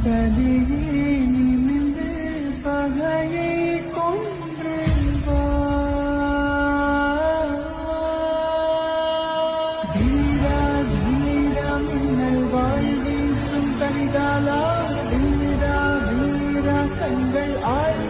கதியே நிமிர்ந்து பகையை கொன்று வா. தீரா தீரா மின்னல் வாழ் வீசும் கரிகாலா, வீரா வீரா கண்கள் ஆழ்